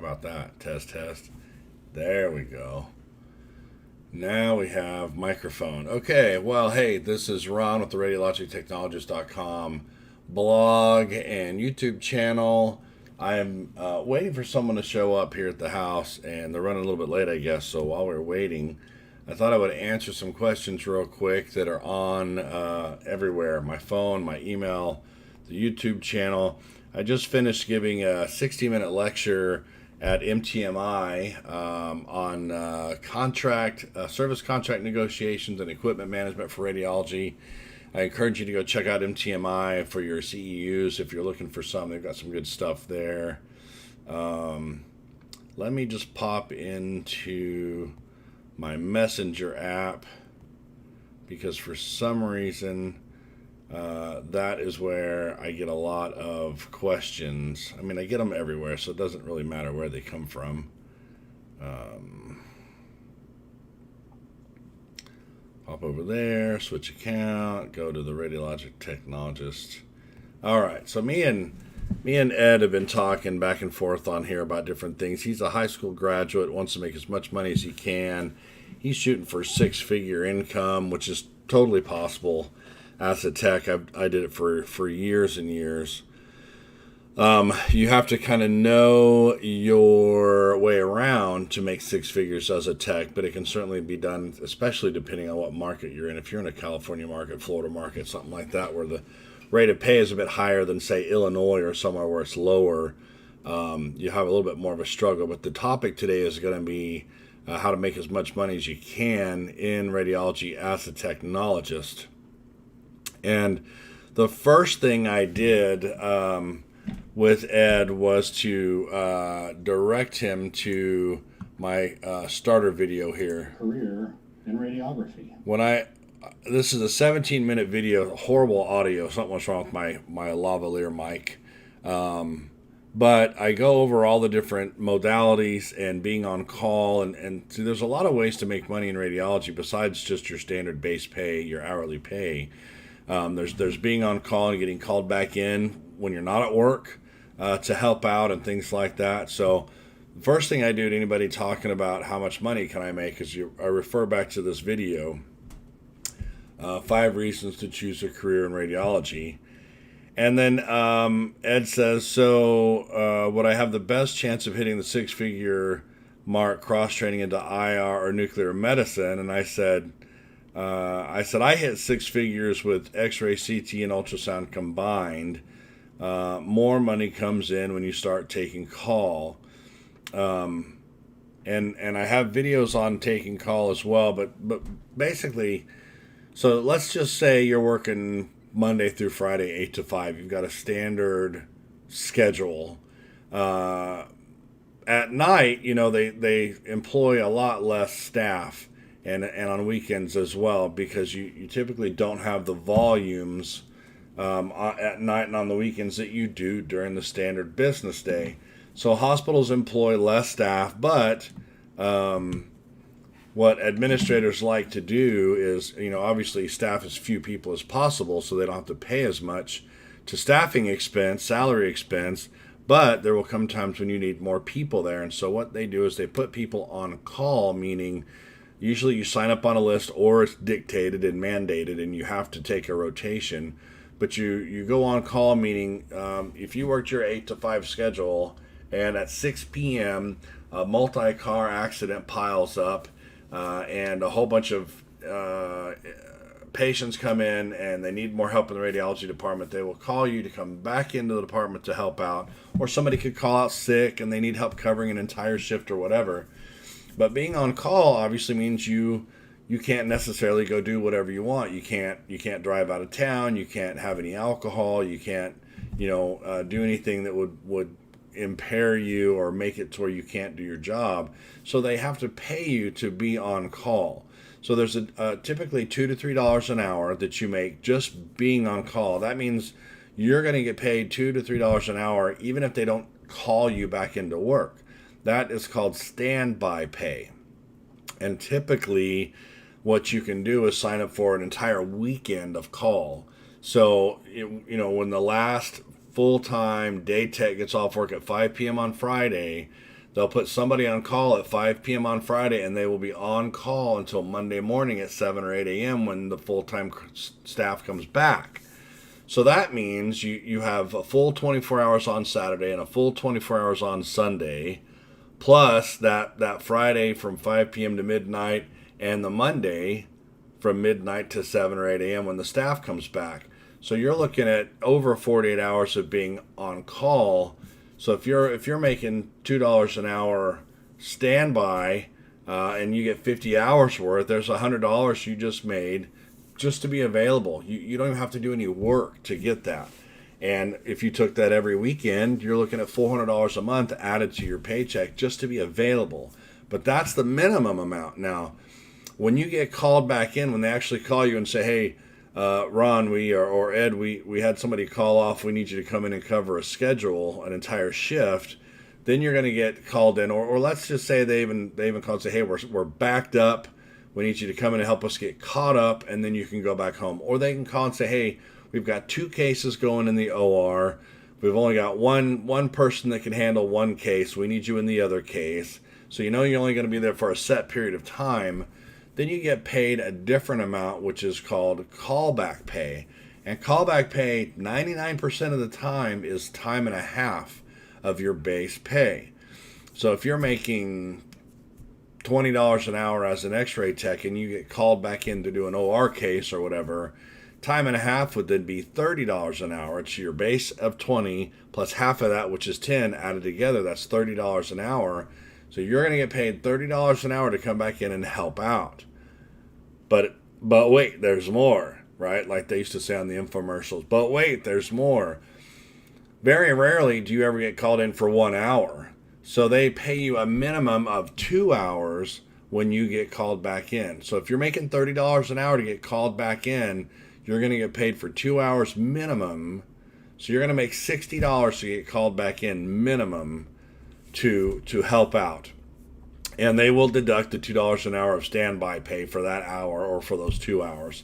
about that? Test, test. There we go. Now we have microphone. Okay, well, hey, this is Ron with the radiologictechnologist.com blog and YouTube channel. I am waiting for someone to show up here at the house, and they're running a little bit late, I guess. So while we're waiting, I thought I would answer some questions real quick that are on everywhere, my phone, my email, the YouTube channel. I just finished giving a 60-minute lecture at MTMI on service contract negotiations and equipment management for radiology. I encourage you to go check out MTMI for your CEUs if you're looking for some. They've got some good stuff there. Let me just pop into my Messenger app, because for some reason that is where I get a lot of questions. I mean, I get them everywhere, so it doesn't really matter where they come from. Pop over there, switch account, go to the Radiologic Technologist. All right, so me and Ed have been talking back and forth on here about different things. He's a high school graduate, wants to make as much money as he can. He's shooting for six-figure income, which is totally possible as a tech. I did it for years and years. You have to kind of know your way around to make six figures as a tech, but it can certainly be done, especially depending on what market you're in. If you're in a California market, Florida market, something like that, where the rate of pay is a bit higher than, say, Illinois or somewhere where it's lower, you have a little bit more of a struggle. But the topic today is going to be how to make as much money as you can in radiology as a technologist. And the first thing I did with Ed was to direct him to my starter video here. Career in radiography. This is a 17-minute video, horrible audio. Something was wrong with my lavalier mic. But I go over all the different modalities and being on call. And see, there's a lot of ways to make money in radiology besides just your standard base pay, your hourly pay. There's being on call and getting called back in when you're not at work to help out and things like that. So the first thing I do to anybody talking about how much money can I make is I refer back to this video, 5 reasons to choose a career in radiology. And then Ed says, so would I have the best chance of hitting the six-figure mark cross-training into IR or nuclear medicine? And I said, I hit six figures with X-ray, CT, and ultrasound combined. More money comes in when you start taking call. And I have videos on taking call as well, but basically, so let's just say you're working Monday through Friday, 8 to 5. You've got a standard schedule. At night, they employ a lot less staff. And on weekends as well, because you typically don't have the volumes at night and on the weekends that you do during the standard business day. So hospitals employ less staff, but what administrators like to do is, obviously staff as few people as possible so they don't have to pay as much to staffing expense, salary expense, but there will come times when you need more people there. And so what they do is they put people on call, meaning usually you sign up on a list or it's dictated and mandated and you have to take a rotation. But you go on call, meaning if you worked your 8 to 5 schedule and at 6 p.m. a multi-car accident piles up and a whole bunch of patients come in and they need more help in the radiology department, they will call you to come back into the department to help out. Or somebody could call out sick and they need help covering an entire shift or whatever. But being on call obviously means you can't necessarily go do whatever you want. You can't drive out of town. You can't have any alcohol. You can't do anything that would impair you or make it to where you can't do your job. So they have to pay you to be on call. So there's typically $2 to $3 an hour that you make just being on call. That means you're going to get paid $2 to $3 an hour even if they don't call you back into work. That is called standby pay. And typically what you can do is sign up for an entire weekend of call. So, when the last full-time day tech gets off work at 5 p.m. on Friday, They'll put somebody on call at 5 p.m. on Friday, and they will be on call until Monday morning at 7 or 8 a.m. when the full-time staff comes back. So that means you have a full 24 hours on Saturday and a full 24 hours on Sunday, plus that Friday from 5 p.m. to midnight and the Monday from midnight to 7 or 8 a.m. when the staff comes back. So you're looking at over 48 hours of being on call. So if you're making $2 an hour standby and you get 50 hours worth, there's $100 you just made just to be available. You don't even have to do any work to get that. And if you took that every weekend, you're looking at $400 a month added to your paycheck just to be available. But that's the minimum amount. Now, when you get called back in, when they actually call you and say, hey, Ron, or Ed, we had somebody call off, we need you to come in and cover a schedule, an entire shift, then you're going to get called in. Or let's just say they even call and say, hey, we're backed up. We need you to come in and help us get caught up, and then you can go back home. Or they can call and say, hey, we've got 2 cases going in the OR. We've only got one person that can handle one case. We need you in the other case. So you know you're only going to be there for a set period of time. Then you get paid a different amount, which is called callback pay. And callback pay, 99% of the time, is time and a half of your base pay. So if you're making $20 an hour as an x-ray tech and you get called back in to do an OR case or whatever, time and a half would then be $30 an hour. It's your base of 20 plus half of that, which is 10, added together. That's $30 an hour. So you're going to get paid $30 an hour to come back in and help out. But wait, there's more, right? Like they used to say on the infomercials. But wait, there's more. Very rarely do you ever get called in for 1 hour. So they pay you a minimum of 2 hours when you get called back in. So if you're making $30 an hour to get called back in, you're going to get paid for 2 hours minimum. So you're going to make $60 to get called back in minimum to help out. And they will deduct the $2 an hour of standby pay for that hour or for those 2 hours.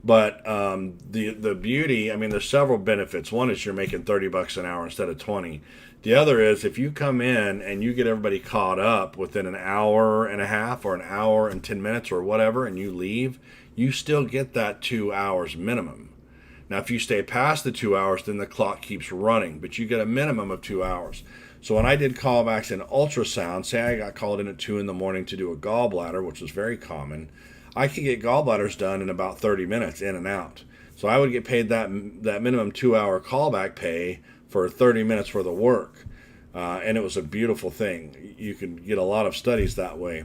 But the beauty, I mean, there's several benefits. One is you're making $30 an hour instead of 20. The other is if you come in and you get everybody caught up within an hour and a half or an hour and 10 minutes or whatever, and you leave, you still get that 2 hours minimum. Now, if you stay past the 2 hours, then the clock keeps running, but you get a minimum of 2 hours. So when I did callbacks in ultrasound, say I got called in at 2 in the morning to do a gallbladder, which was very common, I could get gallbladders done in about 30 minutes in and out. So I would get paid that minimum 2 hour callback pay for 30 minutes worth of work. And it was a beautiful thing. You can get a lot of studies that way.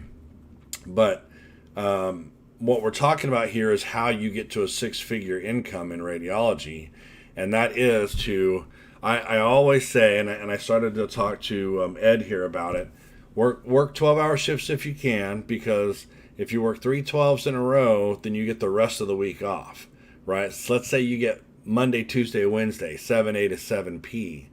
But what we're talking about here is how you get to a 6-figure income in radiology. And that is to, I always say, and I started to talk to Ed here about it, work 12-hour shifts if you can, because if you work 3 12s in a row, then you get the rest of the week off, right? So let's say you get Monday, Tuesday, Wednesday, 7A to 7P.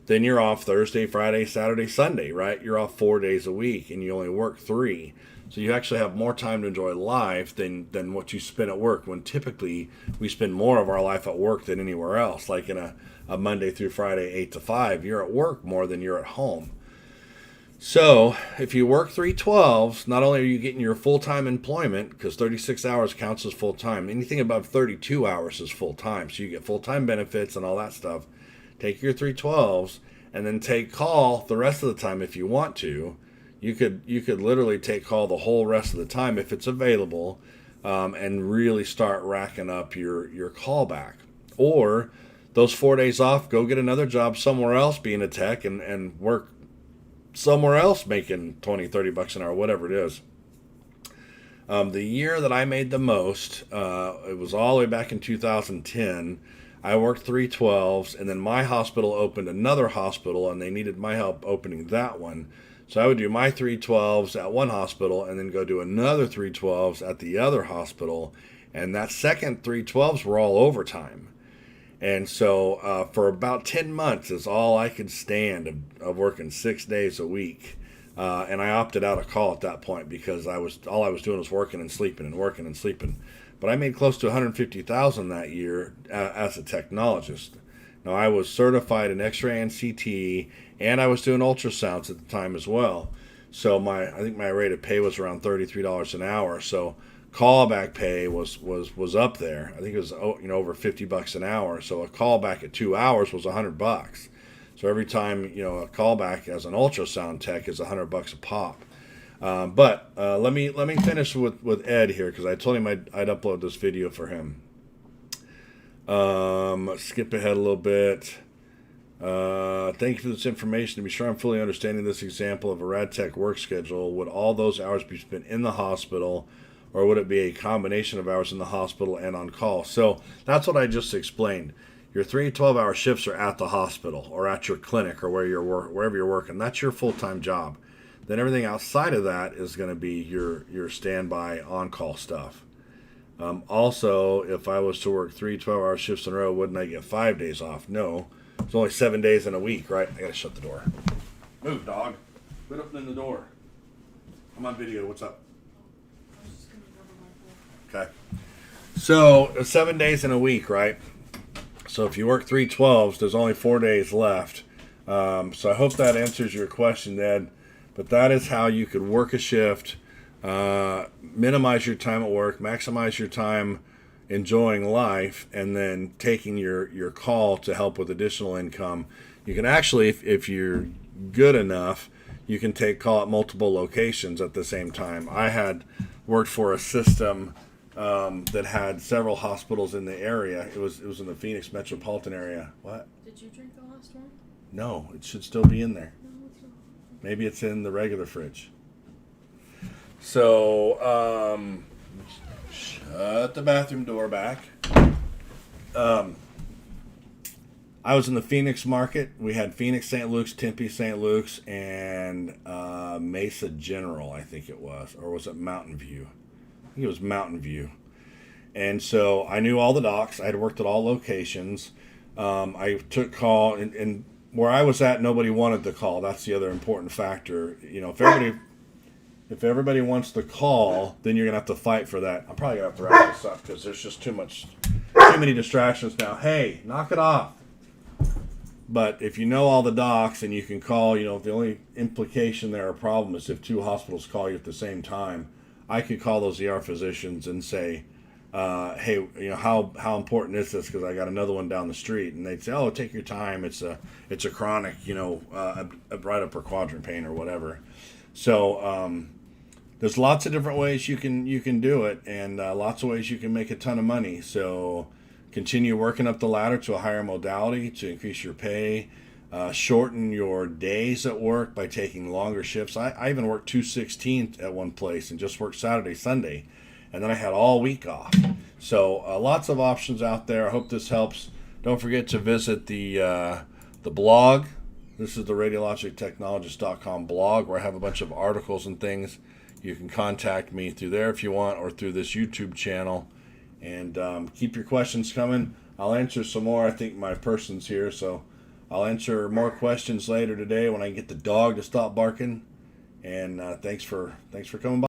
Then you're off Thursday, Friday, Saturday, Sunday, right? You're off 4 days a week and you only work 3. So you actually have more time to enjoy life than what you spend at work, when typically we spend more of our life at work than anywhere else. Like in a Monday through Friday, 8 to 5, you're at work more than you're at home. So if you work 3 12s, not only are you getting your full-time employment, because 36 hours counts as full-time, anything above 32 hours is full-time. So you get full-time benefits and all that stuff. Take your 3 12s and then take call the rest of the time if you want to. You could literally take call the whole rest of the time if it's available, and really start racking up your callback. Or those 4 days off, go get another job somewhere else being a tech and work somewhere else making 20, 30 bucks an hour, whatever it is. The year that I made the most, it was all the way back in 2010. I worked 3 12s, and then my hospital opened another hospital, and they needed my help opening that one. So I would do my 3 12s at one hospital and then go do another 3 12s at the other hospital. And that second 3 12s were all overtime. And so for about 10 months is all I could stand of working 6 days a week. And I opted out of call at that point because all I was doing was working and sleeping and working and sleeping. But I made close to $150,000 that year as a technologist. Now, I was certified in X-ray and CT, and I was doing ultrasounds at the time as well. So I think my rate of pay was around $33 an hour. So callback pay was up there. I think it was over $50 an hour. So a callback at 2 hours was $100. So every time a callback as an ultrasound tech is $100 a pop. But let me finish with Ed here, because I told him I'd upload this video for him. Skip ahead a little bit. Thank you for this information. To be sure I'm fully understanding this example of a rad tech work schedule, would all those hours be spent in the hospital, or would it be a combination of hours in the hospital and on call? So that's what I just explained. Your 3 12-hour shifts are at the hospital or at your clinic or wherever you're working. That's your full-time job. Then everything outside of that is going to be your standby on-call stuff. Also, if I was to work 3 12-hour shifts in a row, wouldn't I get 5 days off? No. It's only 7 days in a week, right? I gotta shut the door. Move, dog. Quit opening the door. I'm on video. What's up? Okay. So, 7 days in a week, right? So if you work 3 12s, there's only 4 days left. So I hope that answers your question, Ed. But that is how you could work a shift, minimize your time at work, maximize your time enjoying life, and then taking your call to help with additional income. You can actually, if you're good enough, you can take call at multiple locations at the same time. I had worked for a system that had several hospitals in the area. It was in the Phoenix metropolitan area. What? Did you drink the last one? No, it should still be in there. No, it's not. Maybe it's in the regular fridge. So, shut the bathroom door back. I was in the Phoenix market. We had Phoenix, St. Luke's, Tempe, St. Luke's, and Mesa General, I think it was. Or was it Mountain View? I think it was Mountain View. And so I knew all the docs. I had worked at all locations. I took call, and where I was at, nobody wanted the call. That's the other important factor. If everybody wants the call, then you're gonna have to fight for that. I'm probably gonna have to wrap this up because there's just too many distractions now. Hey, knock it off. But if you know all the docs and you can call, the only implication there or problem is if 2 hospitals call you at the same time. I could call those ER physicians and say, hey, how important is this? Because I got another one down the street, and they'd say, oh, take your time. It's a chronic, right upper quadrant pain or whatever. So there's lots of different ways you can do it, and lots of ways you can make a ton of money. So continue working up the ladder to a higher modality to increase your pay. Shorten your days at work by taking longer shifts. I even worked 2/16 at one place and just worked Saturday, Sunday, and then I had all week off. So lots of options out there. I hope this helps. Don't forget to visit the blog. This is the radiologictechnologist.com blog, where I have a bunch of articles and things. You can contact me through there if you want, or through this YouTube channel. And keep your questions coming. I'll answer some more. I think my person's here, so I'll answer more questions later today when I get the dog to stop barking. And thanks for coming by.